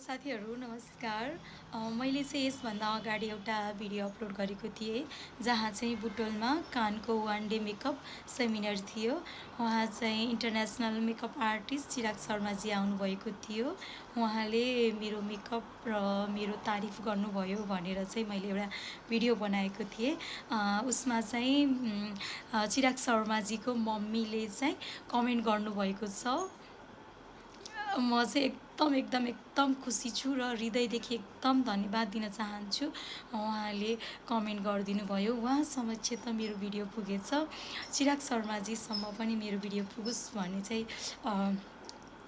साथीहरू नमस्कार। मैले चाहिँ यसभन्दा अगाडि एउटा भिडियो अपलोड गरेको थिएँ जहाँ चाहिँ बुटोलमा कानको वान डे मेकअप सेमिनार थियो। उहाँ चाहिँ इन्टरनेसनल मेकअप आर्टिस्ट चिराग शर्माजी आउनुभएको थियो। उहाँले मेरो मेकअप र मेरो तारिफ गर्नुभयो भनेर चाहिँ मैले एउटा भिडियो बनाएको थिएँ। उसमा चाहिँ चिराग शर्माजीको मम्मीले चाहिँ कमेन्ट गर्नुभएको छ। म चाहिँ एकदम खुसी छु र हृदयदेखि एकदम धन्यवाद दिन चाहन्छु। उहाँले कमेन्ट गरिदिनु भयो। उहाँ समक्ष त मेरो भिडियो पुगेछ, चिराग शर्माजीसम्म पनि मेरो भिडियो पुगोस् भन्ने चाहिँ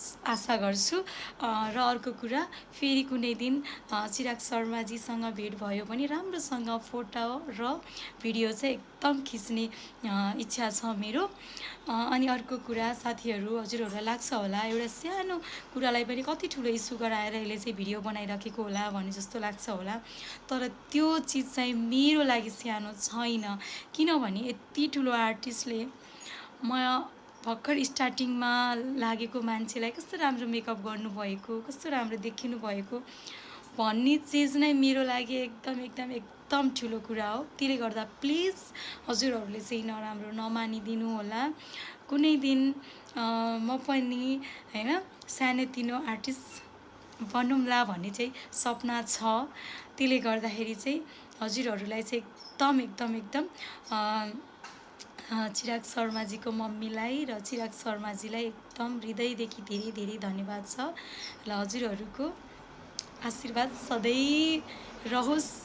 आशा गर्छु। र अर्को कुरा, फेरि कुनै दिन चिराग शर्माजीसँग भेट भयो भने राम्रोसँग फोटो र भिडियो चाहिँ एकदम खिच्ने इच्छा छ मेरो। अनि अर्को कुरा साथीहरू, हजुरहरूलाई लाग्छ होला एउटा सानो कुरालाई पनि कति ठुलो इस्यु गराएर यसले चाहिँ भिडियो बनाइराखेको होला भन्ने जस्तो लाग्छ होला, तर त्यो चिज चाहिँ मेरो लागि सानो छैन। किनभने यति ठुलो आर्टिस्टले म भर्खर स्टार्टिङमा लागेको मान्छेलाई कस्तो राम्रो मेकअप गर्नुभएको, कस्तो राम्रो देखिनु भएको भन्ने चिज नै मेरो लागि एकदम ठुलो कुरा हो। त्यसले गर्दा प्लिज हजुरहरूले चाहिँ नराम्रो नमानिदिनु होला। कुनै दिन म पनि हैन सानोतिनो आर्टिस्ट बनौँला भन्ने चाहिँ सपना छ। त्यसले गर्दाखेरि चाहिँ हजुरहरूलाई चाहिँ एकदम चिराग शर्माजीको मम्मीलाई र चिराग शर्माजीलाई एकदम हृदयदेखि धेरै धन्यवाद छ। र हजुरहरूको आशीर्वाद सधैँ रहोस्।